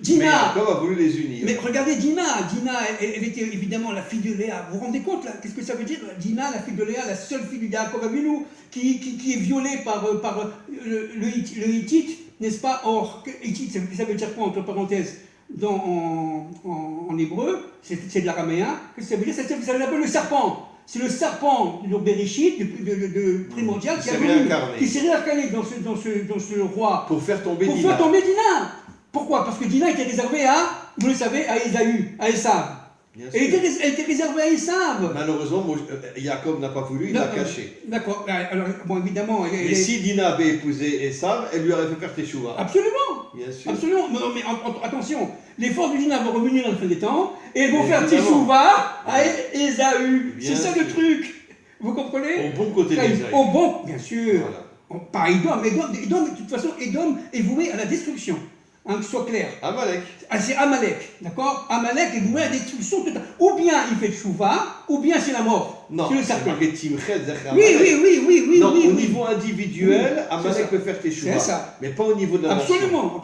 Dina. Mais Jacob a voulu les unir. Mais regardez Dina, elle était évidemment la fille de Léa. Vous vous rendez compte là? Qu'est-ce que ça veut dire? Dina, la fille de Léa, la seule fille de Jacob Avinu, qui est violée par le Hittite, n'est-ce pas? Or, Hittite, ça veut dire quoi entre parenthèses en hébreu? C'est de l'araméen. Qu'est-ce que ça veut dire? Ça s'appelle le serpent. c'est le serpent du Bereshit, de primordial, Qui s'est réincarné. qui s'est réincarné dans ce roi. Pour faire tomber Pour Dina. faire tomber Dina. Pourquoi? Parce que Dina était réservée à, vous le savez, à Ésaü, à Esav. Bien Elle sûr. était réservée à Esav. Malheureusement, Jacob n'a pas voulu, il l'a caché. D'accord. Alors, bon, évidemment. Mais si Dina avait épousé Esav, elle lui aurait fait faire teshuva. Absolument. Bien sûr. Absolument. Mais attention, les forces de Dina vont revenir à la fin des temps et elles vont faire Évidemment. teshuva à Ésaü. Bien C'est ça sûr. le truc. Vous comprenez? Au bon côté d'Ésaü. Au bon, bien sûr. Voilà. Pas Édom. Édom, de toute façon, Édom est voué à la destruction. Hein, que ce soit clair. Amalek. Ah, c'est Amalek, d'accord? Amalek est voué à la destruction totale. Ou bien il fait tchouva, ou bien c'est la mort. Non, c'est le c'est serpent. marqué Timchet, Zecher Oui, Amalek. oui. Non, oui, au oui. niveau individuel, Oui, c'est Amalek ça. peut faire teshuva. C'est ça. Mais pas au niveau de la nation. Absolument.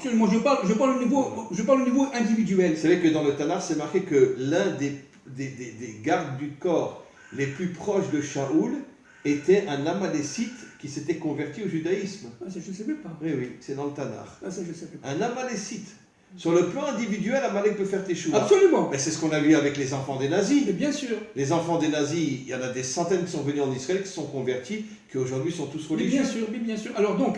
Je parle au niveau individuel. Vous savez que dans le Tanakh, c'est marqué que l'un des gardes du corps les plus proches de Shaoul était un Amalécite qui s'était converti au judaïsme. Ah, ça, je ne savais pas. Oui, c'est dans le Tanakh. Ah, ça, je ne savais pas. Un Amalécite. Sur le plan individuel, Amalek peut faire teshuva. Absolument. Mais c'est ce qu'on a vu avec les enfants des nazis. Mais bien sûr. Les enfants des nazis, il y en a des centaines qui sont venus en Israël, qui se sont convertis, qui aujourd'hui sont tous Mais religieux. bien sûr. Alors donc,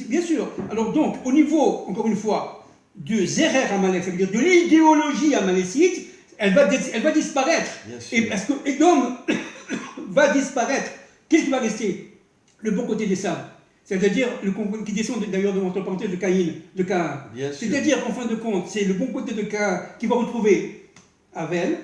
bien sûr. Alors donc, au niveau, encore une fois, de Zerer Amalek, ça veut dire de l'idéologie amalécite, elle va disparaître. Bien sûr. Et parce que Édom va disparaître, qu'est-ce qui va rester? Le bon côté des sables. C'est-à-dire, qui descend d'ailleurs de entre parenthèses de Caïn, de Caïn. Bien sûr. C'est-à-dire qu'en fin de compte, c'est le bon côté de Caïn qui va retrouver Avel,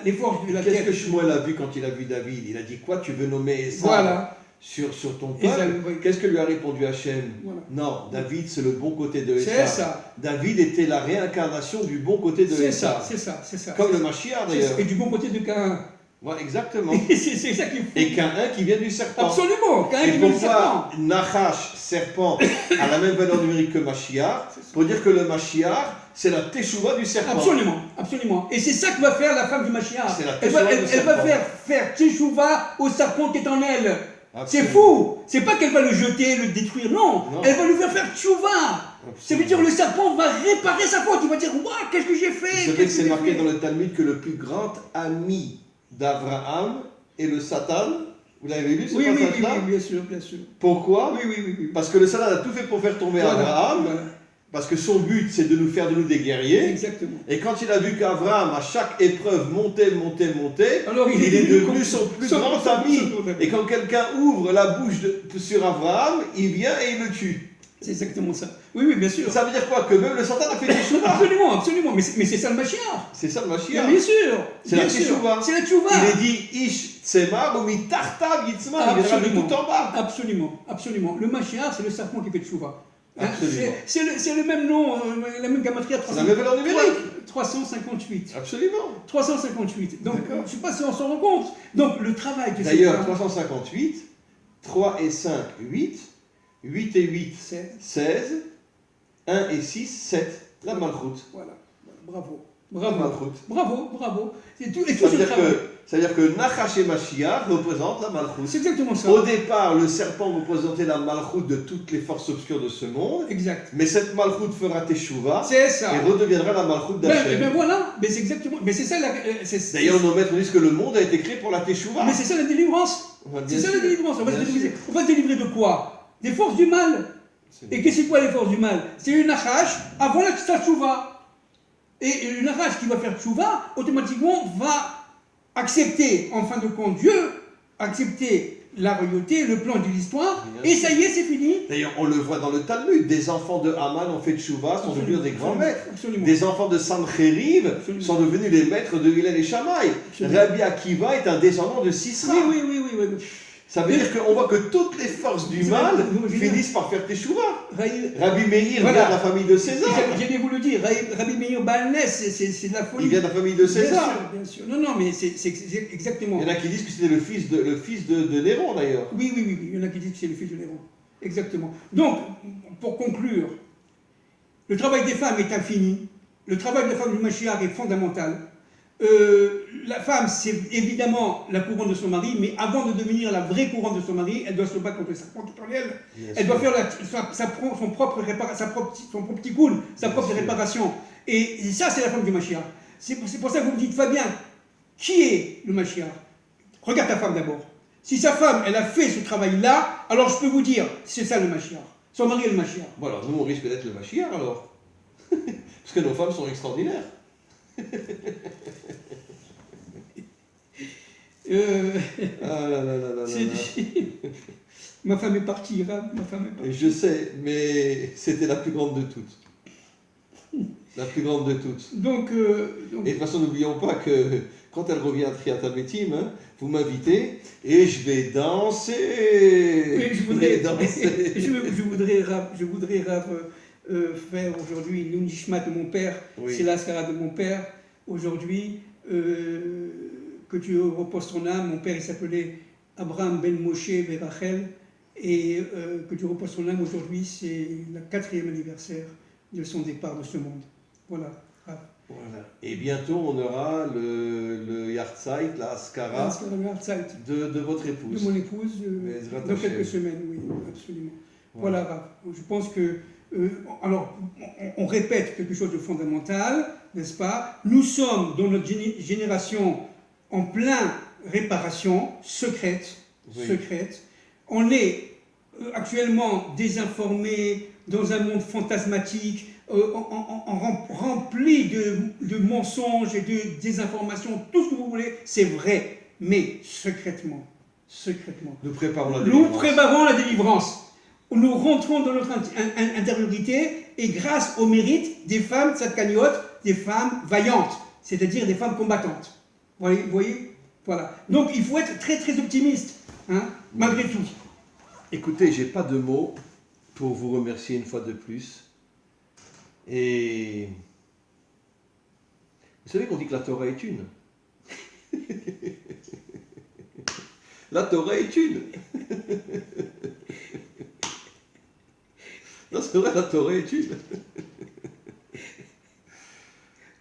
les forces de la Qu'est-ce terre. que Shmuel a vu quand il a vu David? Il a dit quoi? Tu veux nommer Esav Voilà. sur ton Esav, peuple? oui. Qu'est-ce que lui a répondu Hachem? Voilà. Non, David, c'est le bon côté de Esav. C'est ça. David était la réincarnation du bon côté de C'est ça, Esav. c'est ça. Comme le Mashiach C'est ça. d'ailleurs. Et du bon côté de Caïn. Voilà, exactement. C'est ça qui est fou. Et qu'un qui vient du serpent. Absolument. Caïn Et qui veut le serpent. pourquoi Nachash, serpent, a la même valeur numérique que Mashiach? Pour dire que le Mashiach, c'est la teshuva du serpent. Absolument. Et c'est ça que va faire la femme du Mashiach. C'est la Elle va teshuva du faire teshuva au serpent qui est en elle. C'est Absolument. fou. C'est pas qu'elle va le jeter, le détruire, non. Non. Elle va lui faire teshuva. Ça veut dire le serpent va réparer sa faute. Il va dire, waouh, qu'est-ce que j'ai fait? Vous savez que c'est marqué dans le Talmud que le plus grand ami d'Abraham est le Satan. Vous l'avez lu ce Oui, passage-là? bien sûr. Pourquoi? Oui. Parce que le Satan a tout fait pour faire tomber Abraham. Voilà. Parce que son but, c'est de nous faire de nous des guerriers. Exactement. Et quand il a vu qu'Abraham, à chaque épreuve, montait, Alors, il est devenu son plus son- grand son- ami. son- Et quand quelqu'un ouvre la bouche sur Abraham, il vient et il le tue. C'est exactement ça. Oui, bien sûr. Ça veut dire quoi? Que même le Satan a fait des choux. Absolument. Mais c'est ça le Mashiach. C'est ça le Mashiach. Bien sûr. C'est la Bien sûr. teshuva. C'est la teshuva. Il est dit Ish Tsemar ou mi tartav yitzmar. Il viendra de Absolument. tout en bas. Absolument. Le Mashiach, c'est le serpent qui fait teshuva. Absolument. C'est le même nom, la même gamatria. C'est la même valeur numérique. 358. Absolument. 358. Donc, D'accord. je ne sais pas si on s'en rend compte. Donc, le travail que D'ailleurs, cette femme- 358, 3 et 5, 8, 8 et 8, C'est- 16, 1 et 6, 7. La malchoute. Voilà. Bravo. La malchoute. Bravo. Et tout Ça ce travail. veut dire que Nachash et Mashiach représentent la malchoute. C'est exactement ça. Au départ, le serpent représentait la malchoute de toutes les forces obscures de ce monde. Exact. Mais cette malchoute fera teshuva C'est ça. et redeviendra la malchoute d'Hachem. Ben voilà. Mais c'est exactement. Mais c'est ça la. D'ailleurs, nos maîtres disent que le monde a été créé pour la teshuva. Mais c'est ça la délivrance. Bien C'est ça sûr. la délivrance. On va se Bien délivrer. sûr. On va se délivrer de quoi? Des forces du mal. Et qu'est-ce que c'est quoi les forces du mal? C'est une nachash avant la tchouva. Et une nachash qui va faire tchouva, automatiquement va accepter, en fin de compte, Dieu, accepter la royauté, le plan de l'histoire, Bien et sûr. ça y est, c'est fini. D'ailleurs, on le voit dans le Talmud. Des enfants de Haman ont fait tchouva, sont devenus des grands maîtres. Absolument. Des enfants de Sancheriv Absolument. sont devenus les maîtres de Hillel et Shammai. Absolument. Rabbi Akiva est un descendant de Sisra. Oui. Ça veut dire qu'on voit que toutes les forces du C'est mal vrai, finissent par faire teshuva. Raï- Rabbi Meir Voilà. vient de la famille de César. J'allais vous le dire, Rabbi Meir Balnès, c'est de la folie. Il vient de la famille de César. Bien sûr. Non, mais c'est exactement. Il y en a qui disent que c'était le fils de Néron d'ailleurs. Oui. Il y en a qui disent que c'est le fils de Néron. Exactement. Donc, pour conclure, le travail des femmes est infini. Le travail de la femme du Mashiach est fondamental. La femme, c'est évidemment la couronne de son mari, mais avant de devenir la vraie couronne de son mari, elle doit se battre contre le serpent qui est en elle. Bien Elle sûr. doit faire son propre petit coup, sa propre sûr. réparation. Et ça, c'est la femme du Mashiach. C'est pour ça que vous me dites, Fabien, qui est le Mashiach? Regarde ta femme d'abord. Si sa femme, elle a fait ce travail-là, alors je peux vous dire, c'est ça le Mashiach. Son mari est le Mashiach. Bon, alors nous, on risque d'être le Mashiach alors. Parce que nos femmes sont extraordinaires. Ah là là là là là là. Ma femme est partie, Rav, ma femme est partie. Et je sais, mais c'était la plus grande de toutes. La plus grande de toutes. Donc, Et de toute façon, n'oublions pas que quand elle revient à Triatabetim, hein, vous m'invitez et je vais danser. mais je voudrais, danser. je voudrais Rav, faire aujourd'hui l'Unishmat de mon père, Oui. c'est l'Askara de mon père. Aujourd'hui, que tu reposes ton âme. Mon père, il s'appelait Abraham Ben Moshe Berachel. Et que tu reposes ton âme aujourd'hui, c'est le 4e anniversaire de son départ de ce monde. Voilà. Rav. Voilà. Et bientôt, on aura le Yahrzeit, la Askara de votre De épouse. mon épouse, Bezrat dans Hashem. quelques semaines, oui, absolument. Voilà. Voilà, Rav. Je pense que, alors, on répète quelque chose de fondamental, n'est-ce pas? Nous sommes, dans notre génération, en plein réparation secrète, Oui. secrète. On est actuellement désinformés, dans un monde fantasmatique, rempli de mensonges et de désinformations, tout ce que vous voulez, c'est vrai, mais secrètement. Secrètement. Nous préparons la Nous délivrance. préparons la délivrance. Nous rentrons dans notre intériorité et grâce au mérite des femmes tzadkaniotes, des femmes vaillantes, c'est-à-dire des femmes combattantes. Vous voyez? Voilà. Donc il faut être très très optimiste, hein, malgré tout. Écoutez, j'ai pas de mots pour vous remercier une fois de plus. Et vous savez qu'on dit que la Torah est une. La Torah est une. Non, c'est vrai, la Torah est une.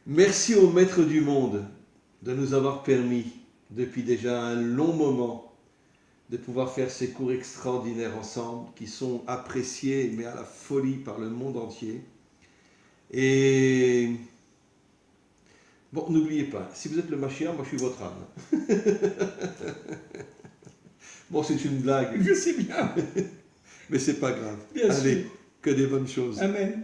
Merci au Maître du monde de nous avoir permis, depuis déjà un long moment, de pouvoir faire ces cours extraordinaires ensemble, qui sont appréciés, mais à la folie, par le monde entier. Et bon, n'oubliez pas, si vous êtes le Mashiach, moi je suis votre âme. Bon, c'est une blague, Je sais bien. mais c'est pas grave. Bien Allez, sûr. que des bonnes choses. Amen.